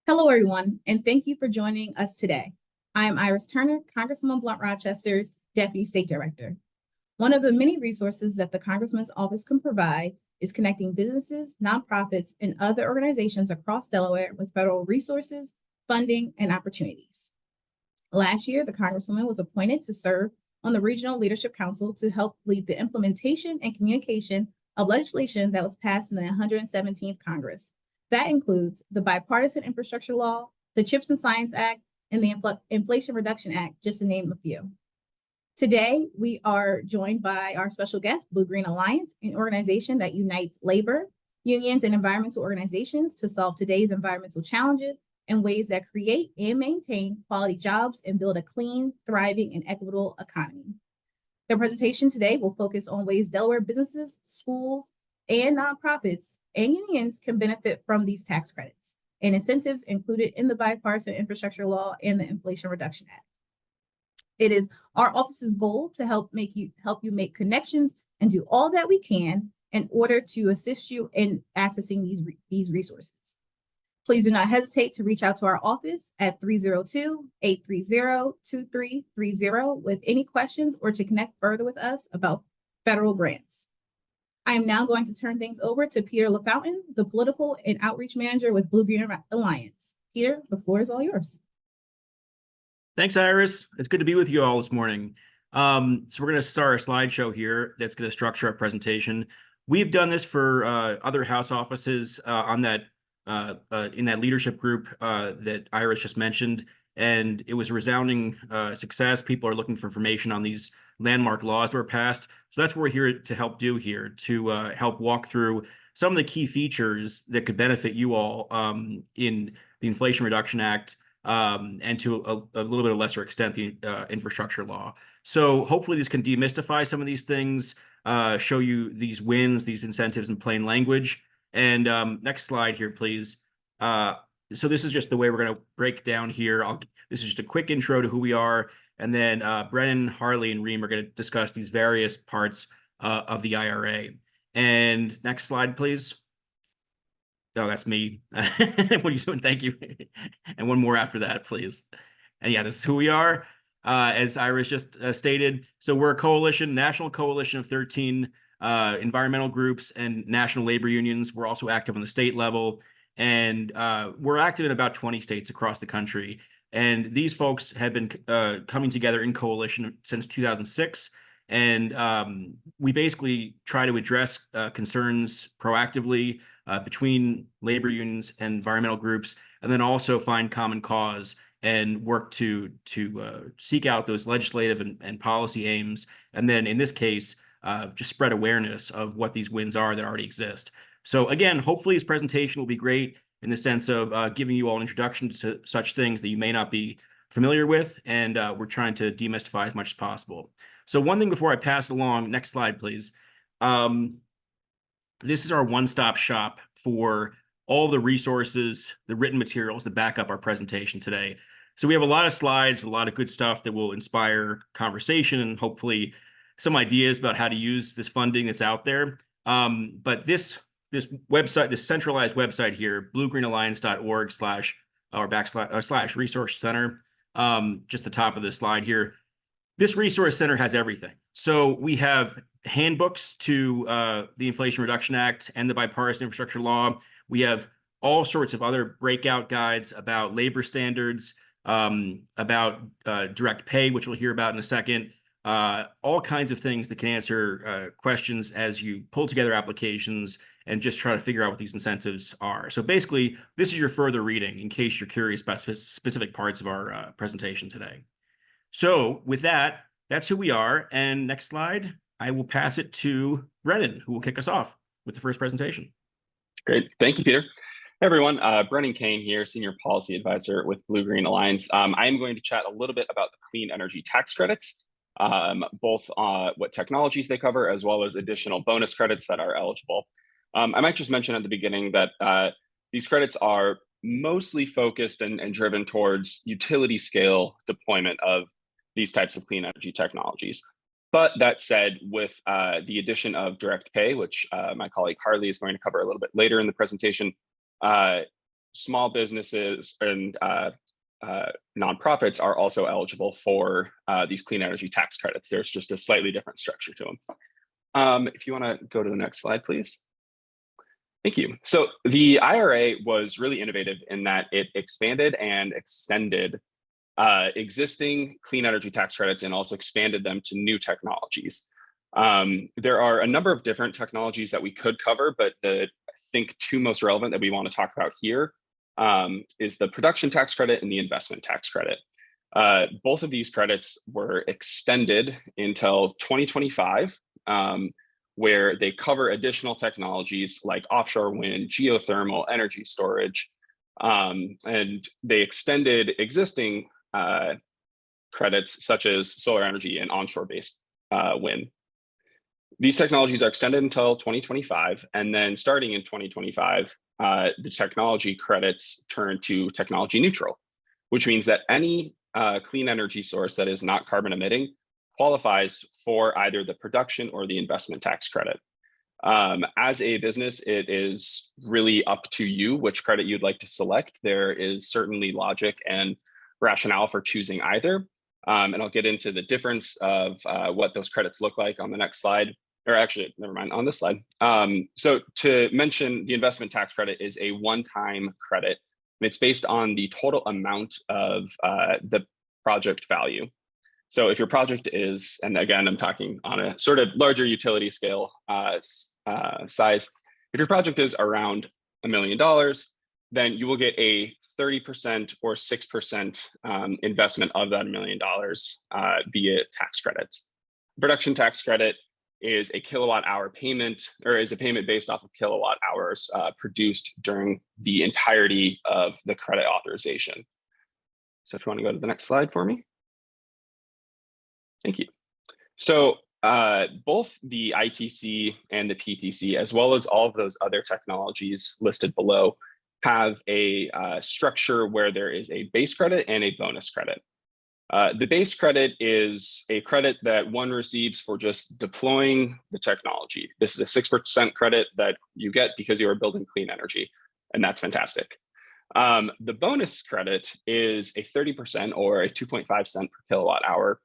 Hello, everyone, and thank you for joining us today. I am Iris Turner, Congresswoman Blunt Rochester's Deputy State Director. One of the many resources that the Congressman's office can provide is connecting businesses, nonprofits, and other organizations across Delaware with federal resources, funding, and opportunities. Last year, the Congresswoman was appointed to serve on the Regional Leadership Council to help lead the implementation and communication of legislation that was passed in the 117th Congress. That includes the Bipartisan Infrastructure Law, the CHIPS and Science Act, and the Inflation Reduction Act, just to name a few. Today, we are joined by our special guest, BlueGreen Alliance, an organization that unites labor, unions, and environmental organizations to solve today's environmental challenges in ways that create and maintain quality jobs and build a clean, thriving, and equitable economy. The presentation today will focus on ways Delaware businesses, schools, and nonprofits and unions can benefit from these tax credits and incentives included in the Bipartisan Infrastructure Law and the Inflation Reduction Act. It is our office's goal to help you make connections and do all that we can in order to assist you in accessing these resources. Please do not hesitate to reach out to our office at 302-830-2330 with any questions or to connect further with us about federal grants. I am now going to turn things over to Peter LaFountain, the Political and Outreach Manager with BlueGreen Alliance. Peter, the floor is all yours. Thanks, Iris. It's good to be with you all this morning. So we're going to start a slideshow here that's going to structure our presentation. We've done this for other House offices in that leadership group that Iris just mentioned, and it was a resounding success. People are looking for information on these landmark laws that were passed. So that's what we're here to help do here, to help walk through some of the key features that could benefit you all in the Inflation Reduction Act, and to a little bit of lesser extent, the infrastructure law. So hopefully this can demystify some of these things, show you these wins, these incentives in plain language. And next slide here, please. So this is just the way we're going to break down here. This is just a quick intro to who we are. And then Brennan, Harley, and Reem are going to discuss these various parts of the IRA. And next slide, please. No, that's me. What are you doing? Thank you. And one more after that, please. And yeah, this is who we are. As Iris just stated, so we're a coalition, national coalition of 13 environmental groups and national labor unions. We're also active on the state level, and we're active in about 20 states across the country. And these folks have been coming together in coalition since 2006. And we basically try to address concerns proactively between labor unions and environmental groups, and then also find common cause and work to seek out those legislative and policy aims. And then in this case, just spread awareness of what these wins are that already exist. So again, hopefully this presentation will be great in the sense of giving you all an introduction to such things that you may not be familiar with, and we're trying to demystify as much as possible. So one thing before I pass it along, next slide, please. This is our one-stop shop for all the resources, the written materials that back up our presentation today. So we have a lot of slides, a lot of good stuff that will inspire conversation and hopefully some ideas about how to use this funding that's out there. But this website, this centralized website here, bluegreenalliance.org/resource center, just the top of the slide here. This resource center has everything. So we have handbooks to the Inflation Reduction Act and the Bipartisan Infrastructure Law. We have all sorts of other breakout guides about labor standards, about direct pay, which we'll hear about in a second, all kinds of things that can answer questions as you pull together applications and just try to figure out what these incentives are. So basically, this is your further reading in case you're curious about specific parts of our presentation today. So with that, that's who we are. And next slide, I will pass it to Brennan, who will kick us off with the first presentation. Great. Thank you, Peter. Hey, everyone. Brennan Kane here, Senior Policy Advisor with BlueGreen Alliance. I am going to chat a little bit about the clean energy tax credits, both what technologies they cover, as well as additional bonus credits that are eligible. I might just mention at the beginning that these credits are mostly focused and driven towards utility scale deployment of these types of clean energy technologies. But that said, with the addition of direct pay, which my colleague Harley is going to cover a little bit later in the presentation, small businesses and nonprofits are also eligible for these clean energy tax credits. There's just a slightly different structure to them. If you want to go to the next slide, please. Thank you. So the IRA was really innovative in that it expanded and extended existing clean energy tax credits and also expanded them to new technologies. There are a number of different technologies that we could cover, but I think two most relevant that we want to talk about here is the production tax credit and the investment tax credit. Both of these credits were extended until 2025, where they cover additional technologies like offshore wind, geothermal, energy storage, and they extended existing credits such as solar energy and onshore-based wind. These technologies are extended until 2025, and then starting in 2025, the technology credits turn to technology neutral, which means that any clean energy source that is not carbon emitting qualifies for either the production or the investment tax credit. As a business, it is really up to you which credit you'd like to select. There is certainly logic and rationale for choosing either. And I'll get into the difference of what those credits look like on the next slide, or actually, never mind, on this slide. So to mention, the investment tax credit is a one-time credit. It's based on the total amount of the project value. So if your project is, and again, I'm talking on a sort of larger utility scale size, if your project is around $1 million, then you will get a 30% or 6% investment of that $1 million via tax credits. Production tax credit is a kilowatt hour payment, or is a payment based off of kilowatt hours produced during the entirety of the credit authorization. So if you want to go to the next slide for me. Thank you. So both the ITC and the PTC, as well as all of those other technologies listed below, have a structure where there is a base credit and a bonus credit. The base credit is a credit that one receives for just deploying the technology. This is a 6% credit that you get because you are building clean energy, and that's fantastic. The bonus credit is a 30% or a 2.5 cent per kilowatt hour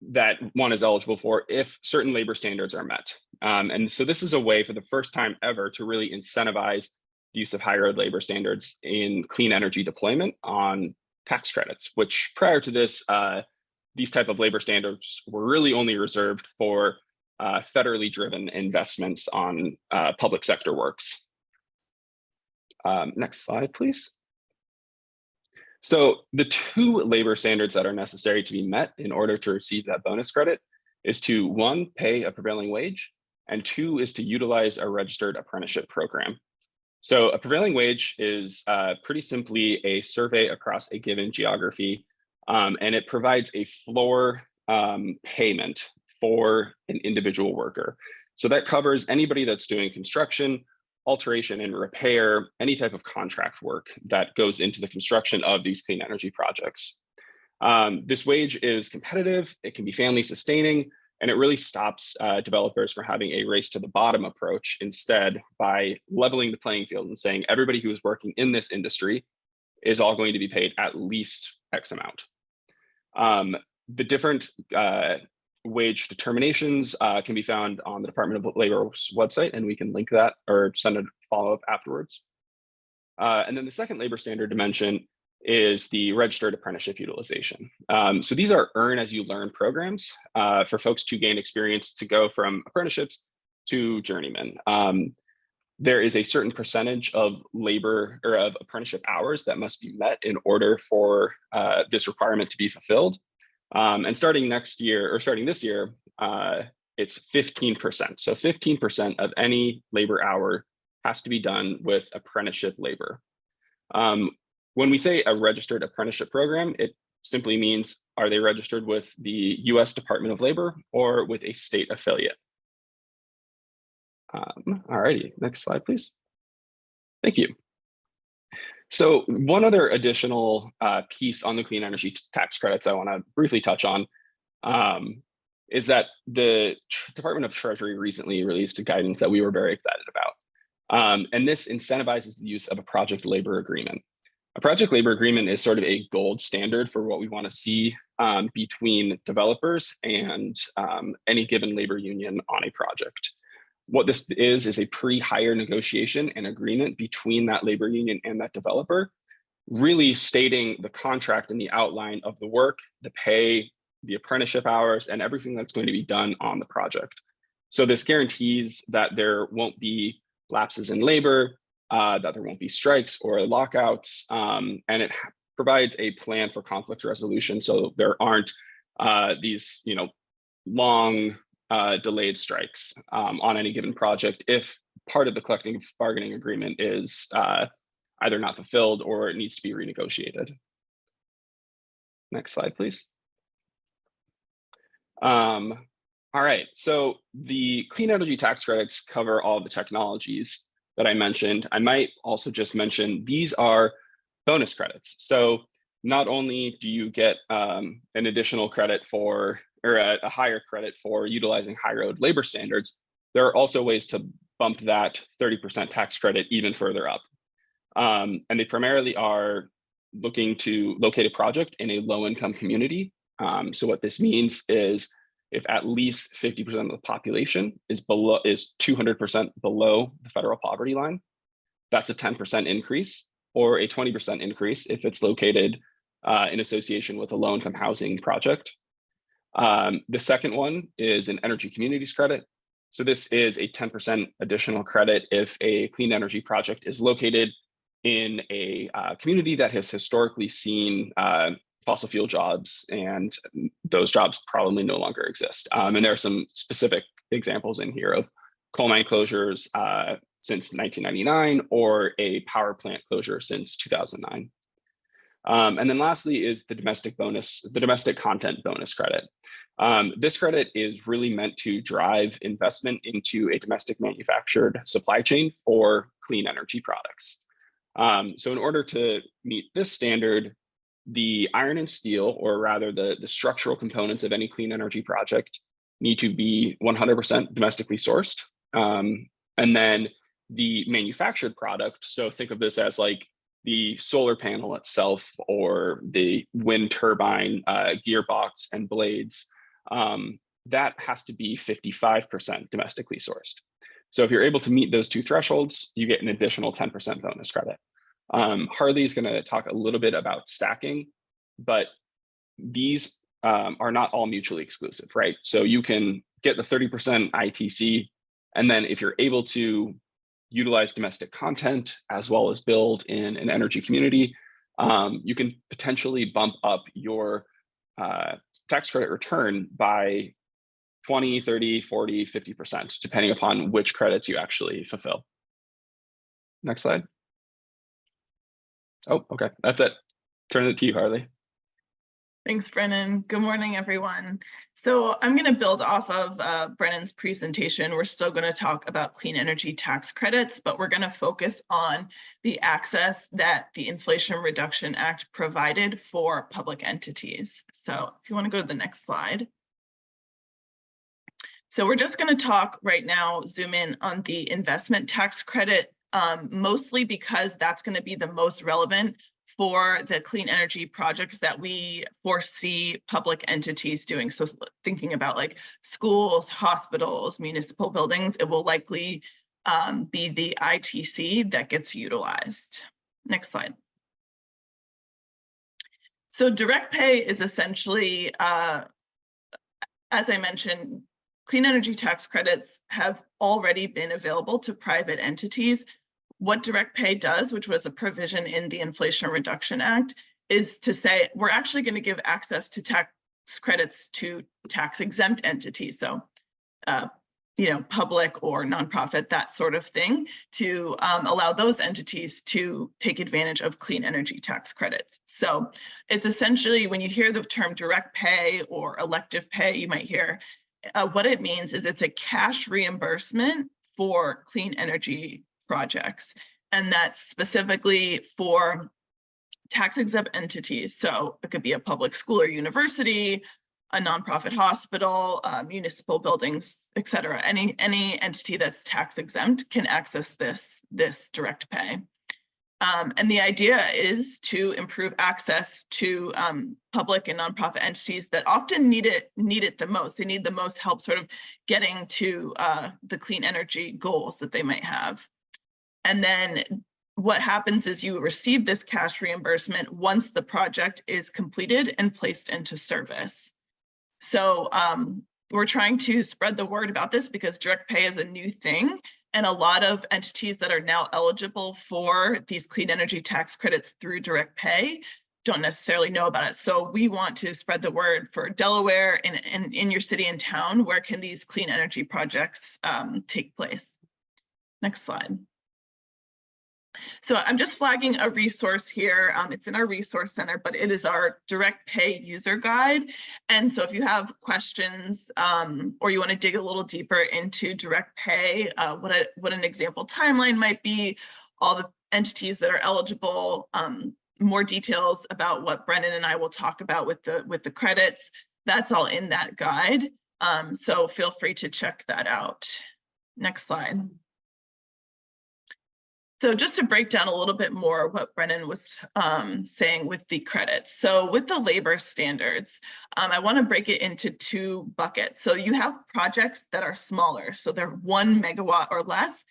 that one is eligible for if certain labor standards are met. And so this is a way for the first time ever to really incentivize the use of higher labor standards in clean energy deployment on tax credits, which prior to this, these type of labor standards were really only reserved for federally driven investments on public sector works. Next slide, please. So the two labor standards that are necessary to be met in order to receive that bonus credit is to, one, pay a prevailing wage, and two is to utilize a registered apprenticeship program. So a prevailing wage is pretty simply a survey across a given geography, and it provides a floor payment for an individual worker. So that covers anybody that's doing construction, alteration and repair, any type of contract work that goes into the construction of these clean energy projects. This wage is competitive, it can be family sustaining, and it really stops developers from having a race to the bottom approach, instead by leveling the playing field and saying everybody who is working in this industry is all going to be paid at least X amount. The different wage determinations can be found on the Department of Labor's website, and we can link that or send a follow-up afterwards. And then the second labor standard dimension is the registered apprenticeship utilization. So these are earn as you learn programs for folks to gain experience to go from apprenticeships to journeymen. There is a certain percentage of labor or of apprenticeship hours that must be met in order for this requirement to be fulfilled. And starting next year, or starting this year, it's 15%. So 15% of any labor hour has to be done with apprenticeship labor. When we say a registered apprenticeship program, it simply means, are they registered with the US Department of Labor or with a state affiliate? All righty, next slide, please. Thank you. So one other additional piece on the clean energy tax credits I want to briefly touch on is that the Department of Treasury recently released a guidance that we were very excited about. And this incentivizes the use of a project labor agreement. A project labor agreement is sort of a gold standard for what we want to see between developers and any given labor union on a project. What this is a pre-hire negotiation and agreement between that labor union and that developer, really stating the contract and the outline of the work, the pay, the apprenticeship hours, and everything that's going to be done on the project. So this guarantees that there won't be lapses in labor, that there won't be strikes or lockouts, and it provides a plan for conflict resolution, so there aren't these, long delayed strikes on any given project if part of the collective bargaining agreement is either not fulfilled or it needs to be renegotiated. Next slide, please. All right, so the clean energy tax credits cover all the technologies that I mentioned. I might also just mention these are bonus credits. So not only do you get an additional credit for, or a higher credit for utilizing high road labor standards, there are also ways to bump that 30% tax credit even further up. And they primarily are looking to locate a project in a low income community. So what this means is if at least 50% of the population is 200% below the federal poverty line, that's a 10% increase, or a 20% increase if it's located in association with a low income housing project. The second one is an energy communities credit. So this is a 10% additional credit if a clean energy project is located in a community that has historically seen fossil fuel jobs, and those jobs probably no longer exist. And there are some specific examples in here of coal mine closures since 1999 or a power plant closure since 2009. And then lastly is the domestic content bonus credit. This credit is really meant to drive investment into a domestic manufactured supply chain for clean energy products. So in order to meet this standard, the iron and steel, or rather the structural components of any clean energy project, need to be 100% domestically sourced. And then the manufactured product, so think of this as like the solar panel itself or the wind turbine gearbox and blades, that has to be 55% domestically sourced. So if you're able to meet those two thresholds, you get an additional 10% bonus credit. Harley is going to talk a little bit about stacking, but these are not all mutually exclusive, right? So you can get the 30% ITC, and then if you're able to utilize domestic content as well as build in an energy community, you can potentially bump up your tax credit return by 20, 30, 40, 50%, depending upon which credits you actually fulfill. Next slide. Oh, okay, that's it. Turn it to you, Harley. Thanks, Brennan. Good morning, everyone. So I'm going to build off of Brennan's presentation. We're still going to talk about clean energy tax credits, but we're going to focus on the access that the Inflation Reduction Act provided for public entities. So if you want to go to the next slide. So we're just going to talk right now, zoom in on the investment tax credit, mostly because that's going to be the most relevant for the clean energy projects that we foresee public entities doing. So thinking about like schools, hospitals, municipal buildings, it will likely be the ITC that gets utilized. Next slide. So direct pay is essentially, as I mentioned, clean energy tax credits have already been available to private entities. What direct pay does, which was a provision in the Inflation Reduction Act, is to say we're actually going to give access to tax credits to tax exempt entities. So, public or nonprofit, that sort of thing, to allow those entities to take advantage of clean energy tax credits. So it's essentially, when you hear the term direct pay or elective pay, you might hear what it means is it's a cash reimbursement for clean energy projects, and that's specifically for tax exempt entities. So it could be a public school or university, a nonprofit hospital, municipal buildings, et cetera. Any entity that's tax exempt can access this direct pay. And the idea is to improve access to public and nonprofit entities that often need it the most. They need the most help sort of getting to the clean energy goals that they might have. And then what happens is you receive this cash reimbursement once the project is completed and placed into service. So we're trying to spread the word about this because direct pay is a new thing. And a lot of entities that are now eligible for these clean energy tax credits through direct pay don't necessarily know about it. So we want to spread the word for Delaware and in your city and town, where can these clean energy projects take place? Next slide. So I'm just flagging a resource here. It's in our resource center, but it is our direct pay user guide. And so if you have questions or you want to dig a little deeper into direct pay, what an example timeline might be, all the entities that are eligible, more details about what Brennan and I will talk about with the credits, that's all in that guide. So feel free to check that out. Next slide. So just to break down a little bit more what Brennan was saying with the credits. So with the labor standards, I want to break it into two buckets. So you have projects that are smaller, so they're 1 megawatt or less.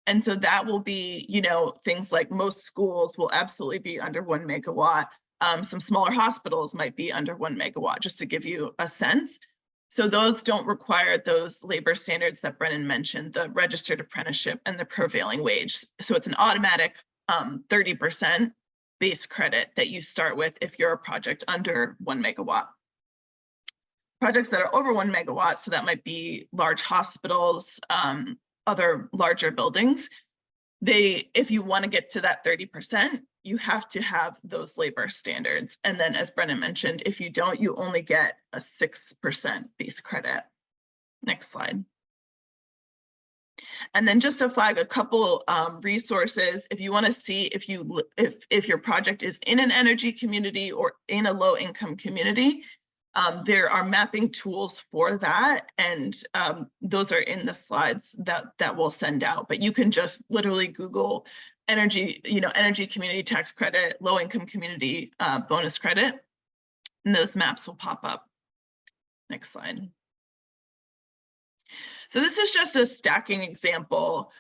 And so that will be, you know, things like most schools will absolutely be under 1 megawatt. Some smaller hospitals might be under 1 megawatt, just to give you a sense. So those don't require those labor standards that Brennan mentioned, the registered apprenticeship and the prevailing wage. So it's an automatic 30% base credit that you start with if you're a project under 1 megawatt. Projects that are over 1 megawatt, so that might be large hospitals, other larger buildings, if you want to get to that 30%, you have to have those labor standards. And then as Brennan mentioned, if you don't, you only get a 6% base credit. Next slide. And then just to flag a couple resources, if you want to see if your project is in an energy community or in a low income community, there are mapping tools for that, and those are in the slides that we'll send out. But you can just literally Google energy, energy community tax credit, low income community bonus credit, and those maps will pop up. Next slide. So this is just a stacking example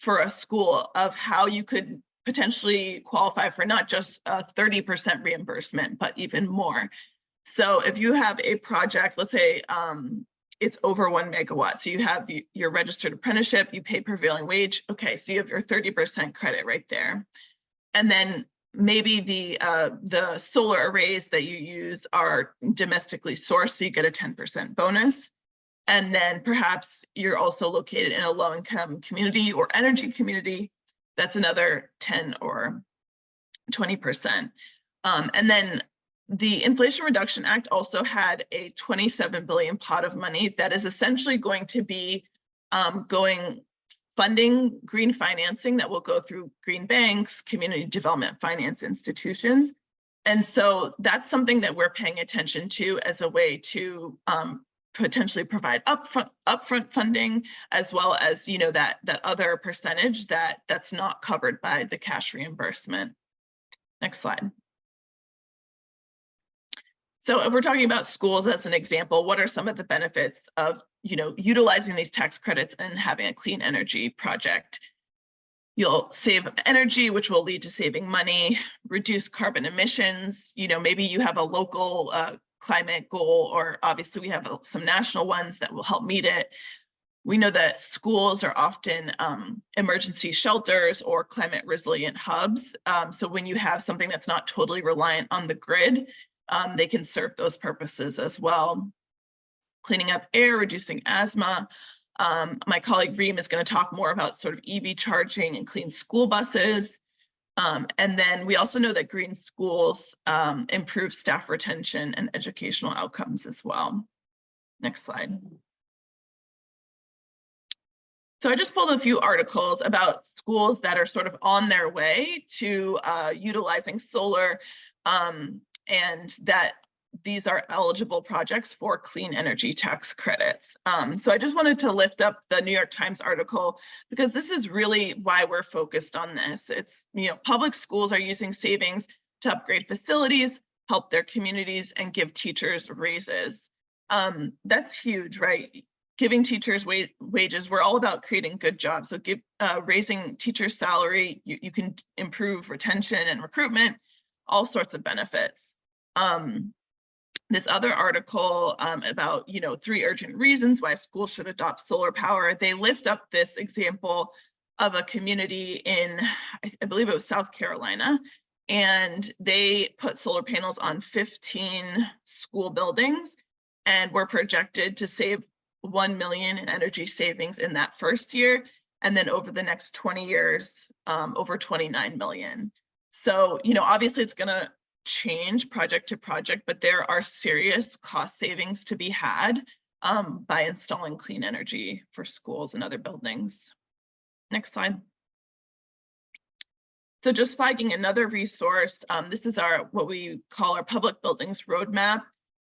for a school of how you could potentially qualify for not just a 30% reimbursement, but even more. So if you have a project, let's say it's over 1 megawatt. So you have your registered apprenticeship, you pay prevailing wage. Okay, so you have your 30% credit right there. And then maybe the solar arrays that you use are domestically sourced, so you get a 10% bonus. And then perhaps you're also located in a low-income community or energy community. That's another 10 or 20%. And then the Inflation Reduction Act also had a $27 billion pot of money that is essentially going to be funding green financing that will go through green banks, community development finance institutions. And so that's something that we're paying attention to as a way to potentially provide upfront funding, as well as that other percentage that's not covered by the cash reimbursement. Next slide. So if we're talking about schools as an example, what are some of the benefits of utilizing these tax credits and having a clean energy project? You'll save energy, which will lead to saving money, reduce carbon emissions. Maybe you have a local climate goal, or obviously we have some national ones that will help meet it. We know that schools are often emergency shelters or climate resilient hubs. So when you have something that's not totally reliant on the grid, they can serve those purposes as well. Cleaning up air, reducing asthma. My colleague Reem is going to talk more about sort of EV charging and clean school buses. And then we also know that green schools improve staff retention and educational outcomes as well. Next slide. So I just pulled a few articles about schools that are sort of on their way to utilizing solar, and that these are eligible projects for clean energy tax credits. So I just wanted to lift up the New York Times article because this is really why we're focused on this. It's, public schools are using savings to upgrade facilities, help their communities, and give teachers raises. That's huge, right? Giving teachers wages, we're all about creating good jobs. So raising teachers' salary, you can improve retention and recruitment, all sorts of benefits. This other article about, 3 urgent reasons why schools should adopt solar power, they lift up this example of a community in, I believe it was South Carolina, and they put solar panels on 15 school buildings and were projected to save 1 million in energy savings in that first year. And then over the next 20 years, over 29 million. So, obviously it's going to change project to project, but there are serious cost savings to be had by installing clean energy for schools and other buildings. Next slide. So just flagging another resource, this is what we call our public buildings roadmap.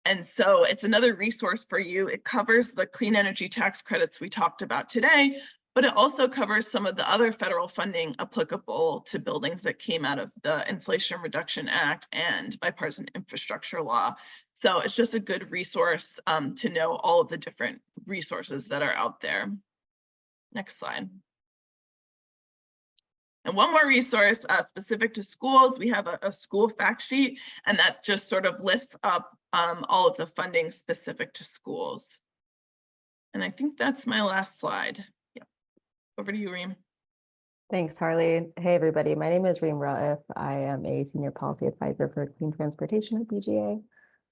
And so it's another resource for you. It covers the clean energy tax credits we talked about today, but it also covers some of the other federal funding applicable to buildings that came out of the Inflation Reduction Act and bipartisan infrastructure law. So it's just a good resource to know all of the different resources that are out there. Next slide. And one more resource specific to schools, we have a school fact sheet, and that just sort of lifts up all of the funding specific to schools. And I think that's my last slide. Yeah, over to you, Reem. Thanks, Harley. Hey, everybody. My name is Reem Raif. I am a senior policy advisor for clean transportation at BGA,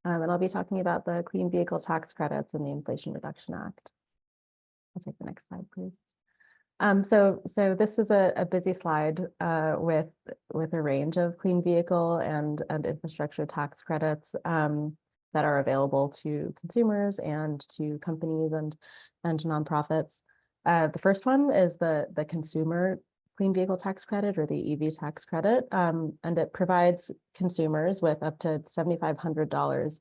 and I'll be talking about the clean vehicle tax credits and the Inflation Reduction Act. I'll take the next slide, please. So this is a busy slide with a range of clean vehicle and infrastructure tax credits that are available to consumers and to companies and nonprofits. The first one is the consumer clean vehicle tax credit, or the EV tax credit, and it provides consumers with up to $7,500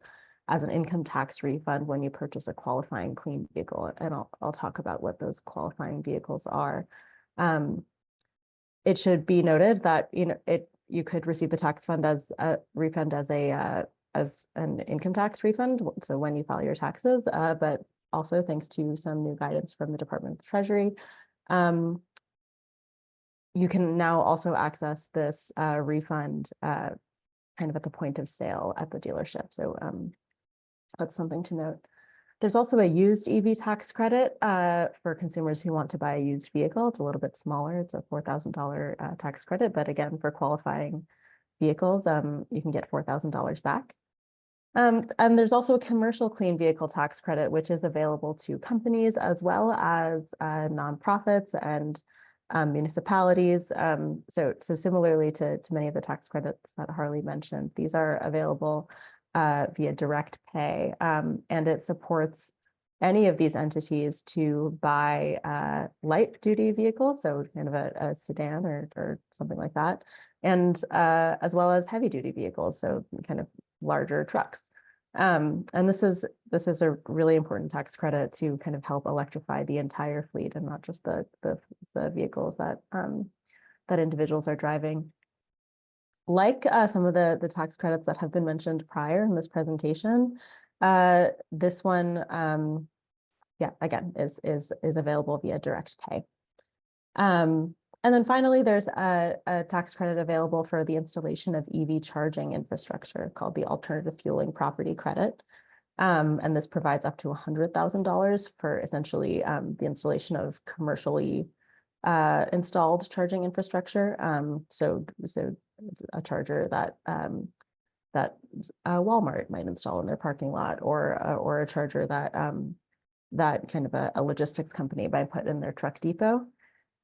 as an income tax refund when you purchase a qualifying clean vehicle. And I'll talk about what those qualifying vehicles are. It should be noted that you could receive the tax fund as a refund as an income tax refund, so when you file your taxes, but also thanks to some new guidance from the Department of Treasury, you can now also access this refund kind of at the point of sale at the dealership. So that's something to note. There's also a used EV tax credit for consumers who want to buy a used vehicle. It's a little bit smaller. It's a $4,000 tax credit, but again, for qualifying vehicles, you can get $4,000 back. And there's also a commercial clean vehicle tax credit, which is available to companies as well as nonprofits and municipalities. So similarly to many of the tax credits that Harley mentioned, these are available via direct pay, and it supports any of these entities to buy light duty vehicles, so kind of a sedan or something like that, and as well as heavy duty vehicles, so kind of larger trucks. And this is a really important tax credit to kind of help electrify the entire fleet and not just the vehicles that individuals are driving. Like some of the tax credits that have been mentioned prior in this presentation, this one, again, is available via direct pay. And then finally, there's a tax credit available for the installation of EV charging infrastructure called the Alternative Fueling Property Credit. And this provides up to $100,000 for essentially the installation of commercially installed charging infrastructure. So a charger that Walmart might install in their parking lot, or a charger that kind of a logistics company might put in their truck depot.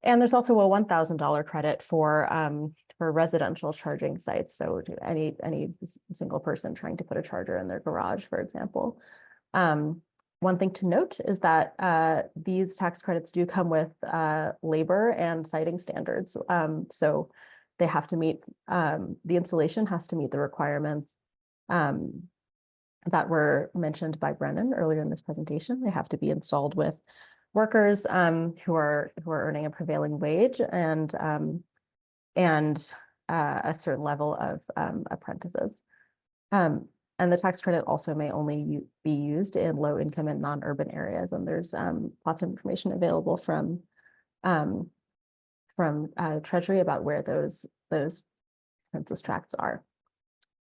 And there's also a $1,000 credit for residential charging sites. So any single person trying to put a charger in their garage, for example. One thing to note is that these tax credits do come with labor and siting standards. So they have to meet, the installation has to meet the requirements that were mentioned by Brennan earlier in this presentation. They have to be installed with workers who are earning a prevailing wage and a certain level of apprentices. And the tax credit also may only be used in low income and non-urban areas. And there's lots of information available from Treasury about where those census tracts are.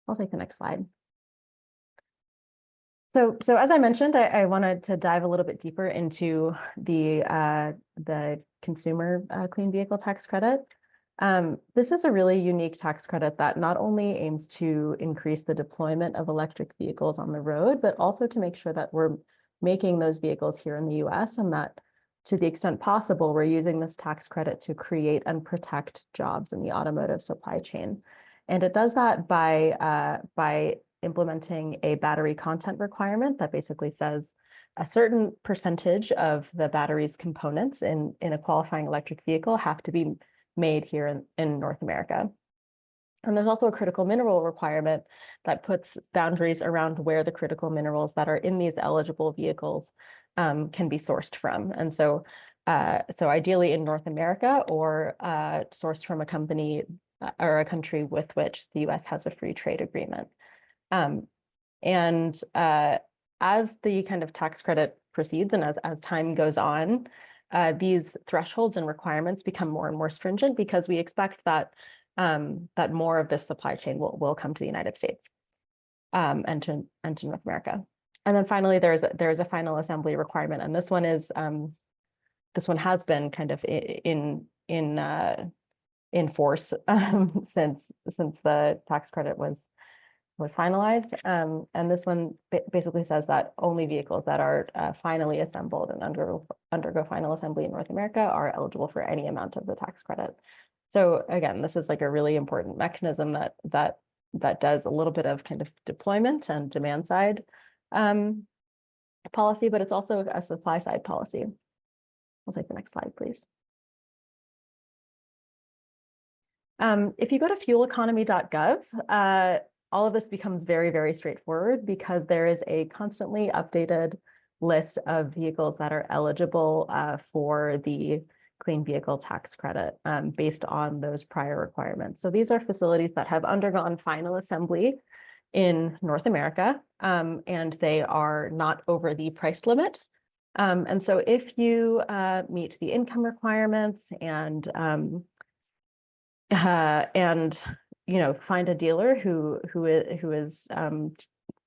I'll take the next slide. So as I mentioned, I wanted to dive a little bit deeper into the consumer clean vehicle tax credit. This is a really unique tax credit that not only aims to increase the deployment of electric vehicles on the road, but also to make sure that we're making those vehicles here in the US, and that to the extent possible, we're using this tax credit to create and protect jobs in the automotive supply chain. And it does that by implementing a battery content requirement that basically says a certain percentage of the battery's components in a qualifying electric vehicle have to be made here in North America. And there's also a critical mineral requirement that puts boundaries around where the critical minerals that are in these eligible vehicles can be sourced from. And so ideally in North America, or sourced from a company or a country with which the US has a free trade agreement. As the kind of tax credit proceeds and as time goes on, these thresholds and requirements become more and more stringent, because we expect that that more of this supply chain will come to the United States and to North America. And then finally, there's a final assembly requirement, and this one has been kind of in force since the tax credit was finalized. And this one basically says that only vehicles that are finally assembled and undergo final assembly in North America are eligible for any amount of the tax credit. So again, this is like a really important mechanism that does a little bit of kind of deployment and demand side policy, but it's also a supply side policy. I'll take the next slide, please. If you go to fueleconomy.gov, all of this becomes very, very straightforward, because there is a constantly updated list of vehicles that are eligible for the clean vehicle tax credit based on those prior requirements. So these are facilities that have undergone final assembly in North America, and they are not over the price limit. And so if you meet the income requirements and find a dealer who is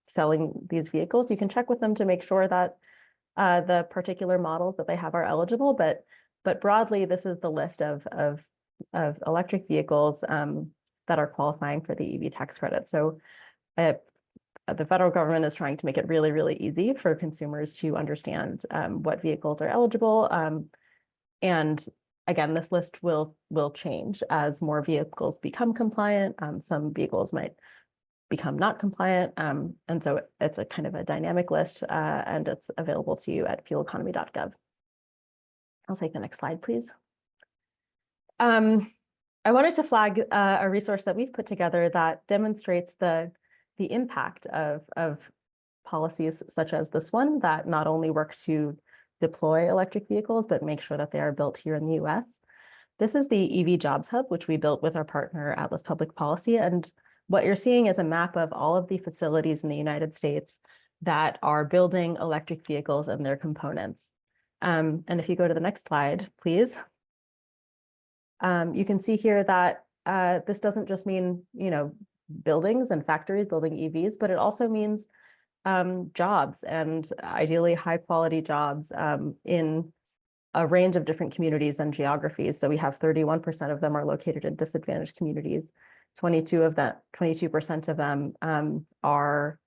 selling these vehicles, you can check with them to make sure that the particular models that they have are eligible. But broadly, this is the list of electric vehicles that are qualifying for the EV tax credit. So the federal government is trying to make it really, really easy for consumers to understand what vehicles are eligible. And again, this list will change as more vehicles become compliant. Some vehicles might become not compliant. And so it's a kind of a dynamic list, and it's available to you at fueleconomy.gov. I'll take the next slide, please. I wanted to flag a resource that we've put together that demonstrates the impact of policies such as this one, that not only work to deploy electric vehicles, but make sure that they are built here in the US. This is the EV Jobs Hub, which we built with our partner, Atlas Public Policy. And what you're seeing is a map of all of the facilities in the United States that are building electric vehicles and their components. And if you go to the next slide, please. You can see here that this doesn't just mean, buildings and factories building EVs, but it also means jobs, and ideally high quality jobs in a range of different communities and geographies. So we have 31% of them are located in disadvantaged communities. 22% of them are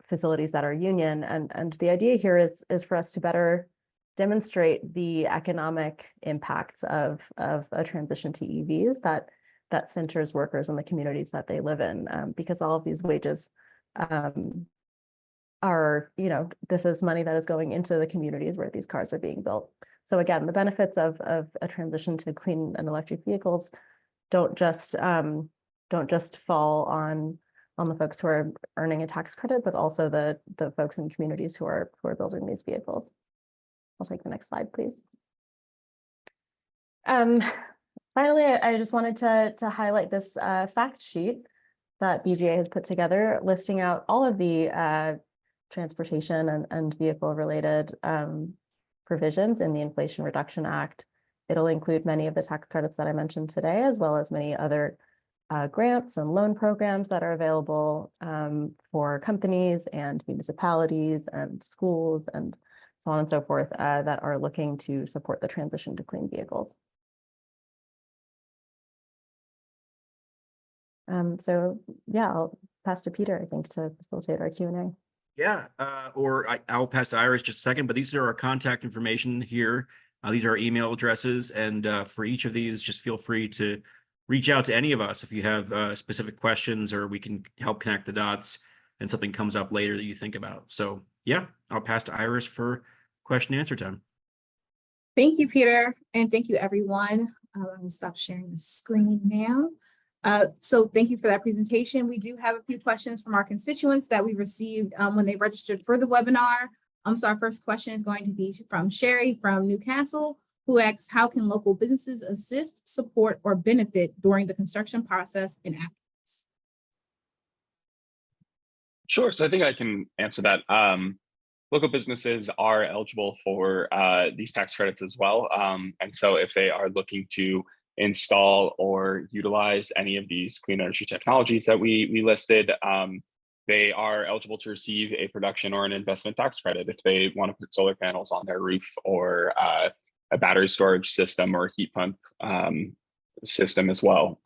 facilities that are union. And the idea here is for us to better demonstrate the economic impacts of a transition to EVs that centers workers in the communities that they live in, because all of these wages are, this is money that is going into the communities where these cars are being built. So again, the benefits of a transition to clean and electric vehicles don't just fall on on the folks who are earning a tax credit, but also the folks in communities who are building these vehicles. I'll take the next slide, please. Finally, I just wanted to highlight this fact sheet that BGA has put together, listing out all of the transportation and vehicle related provisions in the Inflation Reduction Act. It'll include many of the tax credits that I mentioned today, as well as many other grants and loan programs that are available for companies and municipalities and schools and so on and so forth that are looking to support the transition to clean vehicles. So yeah, I'll pass to Peter, I think, to facilitate our Q&A. Yeah, I'll pass to Iris just a second, but these are our contact information here. These are our email addresses, and for each of these, just feel free to reach out to any of us if you have specific questions, or we can help connect the dots and something comes up later that you think about. So yeah, I'll pass to Iris for question and answer time. Thank you, Peter, and thank you, everyone. I'm going to stop sharing the screen now. So thank you for that presentation. We do have a few questions from our constituents that we received when they registered for the webinar. So our first question is going to be from Sherry from Newcastle, who asks, how can local businesses assist, support, or benefit during the construction process and afterwards? Sure, so I think I can answer that. Local businesses are eligible for these tax credits as well. And so if they are looking to install or utilize any of these clean energy technologies that we listed, they are eligible to receive a production or an investment tax credit if they want to put solar panels on their roof, or a battery storage system or a heat pump system as well.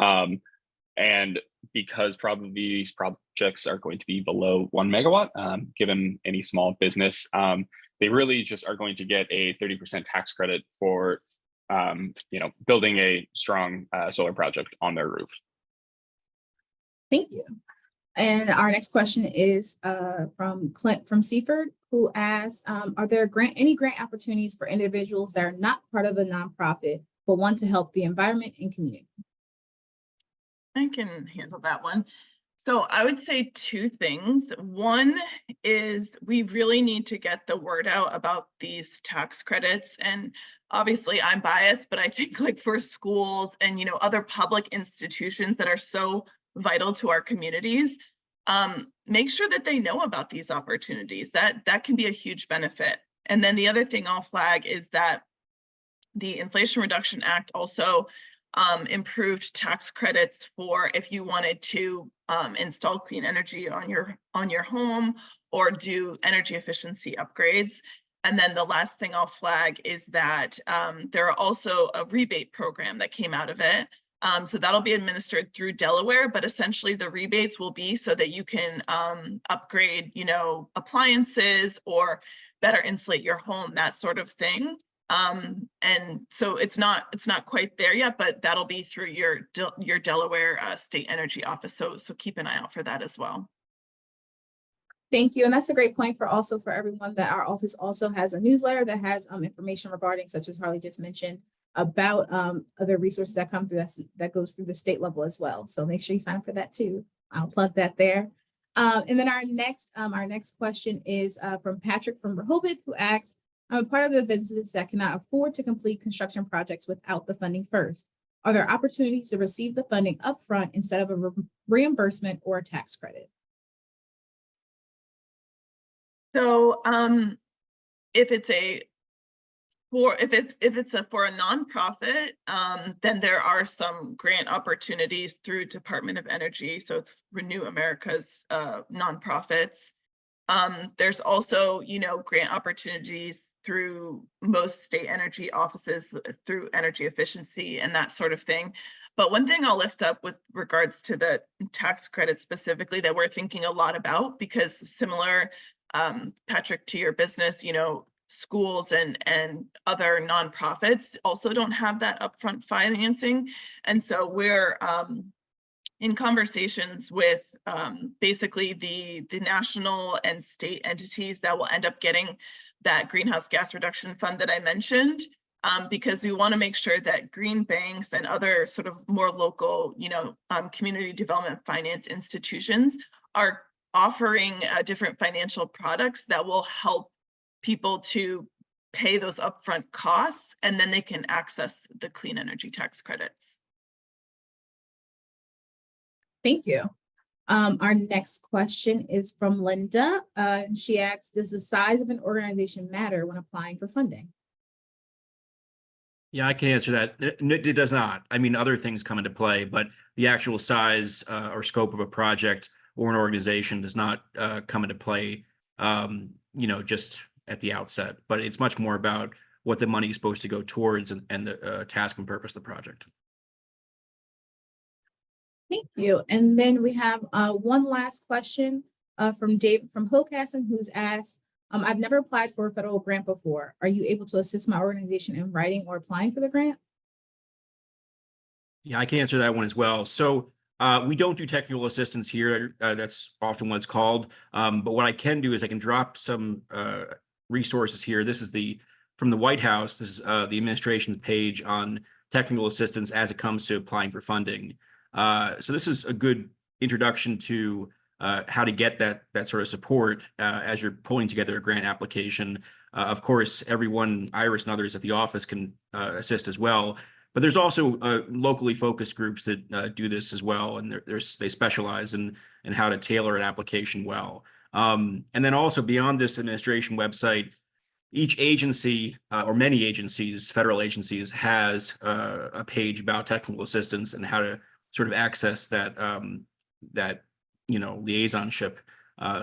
And because probably these projects are going to be below 1 megawatt, given any small business, they really just are going to get a 30% tax credit for building a strong solar project on their roof. Thank you. And our next question is from Clint from Seaford, who asks, are there any grant opportunities for individuals that are not part of a nonprofit but want to help the environment and community? I can handle that one. So I would say two things. One is we really need to get the word out about these tax credits. And obviously I'm biased, but I think like for schools and, other public institutions that are so vital to our communities, make sure that they know about these opportunities. That can be a huge benefit. And then the other thing I'll flag is that the Inflation Reduction Act also improved tax credits for if you wanted to install clean energy on your home or do energy efficiency upgrades. And then the last thing I'll flag is that there are also a rebate program that came out of it. So that'll be administered through Delaware, but essentially the rebates will be so that you can upgrade, appliances or better insulate your home, that sort of thing. And so it's not quite there yet, but that'll be through your Delaware State Energy Office. So keep an eye out for that as well. Thank you. And that's a great point for everyone that our office also has a newsletter that has information regarding, such as Harley just mentioned, about other resources that come through that goes through the state level as well. So make sure you sign up for that too. I'll plug that there. And then our next question is from Patrick from Rehoboth, who asks, I'm a part of the businesses that cannot afford to complete construction projects without the funding first. Are there opportunities to receive the funding upfront instead of a reimbursement or a tax credit? So if it's for a nonprofit, then there are some grant opportunities through Department of Energy. So it's Renew America's nonprofits. There's also, grant opportunities through most state energy offices through energy efficiency and that sort of thing. But one thing I'll lift up with regards to the tax credit specifically that we're thinking a lot about, because similar, Patrick, to your business, schools and other nonprofits also don't have that upfront financing. And so we're in conversations with basically the national and state entities that will end up getting that greenhouse gas reduction fund that I mentioned, because we want to make sure that green banks and other sort of more local, community development finance institutions are offering different financial products that will help people to pay those upfront costs, and then they can access the clean energy tax credits. Thank you. Our next question is from Linda. She asks, does the size of an organization matter when applying for funding? Yeah, I can answer that. It does not. I mean, other things come into play, but the actual size or scope of a project or an organization does not come into play, just at the outset. But it's much more about what the money is supposed to go towards and the task and purpose of the project. Thank you. And then we have one last question from David from Hokassen, who's asked, I've never applied for a federal grant before. Are you able to assist my organization in writing or applying for the grant? Yeah, I can answer that one as well. So we don't do technical assistance here. That's often what it's called. But what I can do is I can drop some resources here. This is from the White House. This is the administration's page on technical assistance as it comes to applying for funding. So this is a good introduction to how to get that sort of support as you're pulling together a grant application. Of course, everyone, Iris and others at the office can assist as well. But there's also locally focused groups that do this as well, and they specialize in how to tailor an application well. And then also beyond this administration website, each agency or many agencies, federal agencies, has a page about technical assistance and how to sort of access that liaisonship,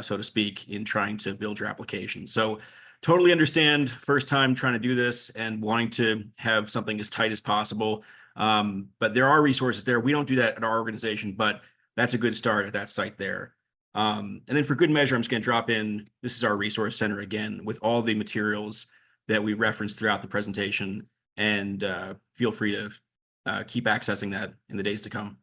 so to speak, in trying to build your application. So totally understand first time trying to do this and wanting to have something as tight as possible. But there are resources there. We don't do that at our organization, but that's a good start at that site there. And then for good measure, I'm just going to drop in, this is our resource center again, with all the materials that we referenced throughout the presentation, and feel free to keep accessing that in the days to come.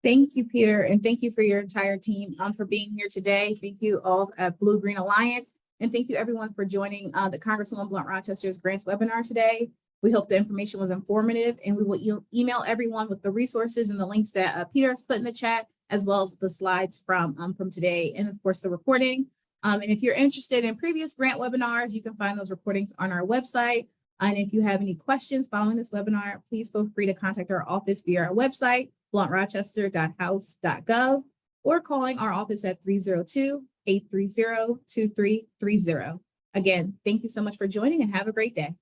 Thank you, Peter, and thank you for your entire team for being here today. Thank you all at BlueGreen Alliance, and thank you everyone for joining the Congresswoman Blunt Rochester's grants webinar today. We hope the information was informative, and we will email everyone with the resources and the links that Peter has put in the chat, as well as the slides from today, and of course the recording. And if you're interested in previous grant webinars, you can find those recordings on our website. And if you have any questions following this webinar, please feel free to contact our office via our website, bluntrochester.house.gov, or calling our office at 302-830-2330. Again, thank you so much for joining and have a great day.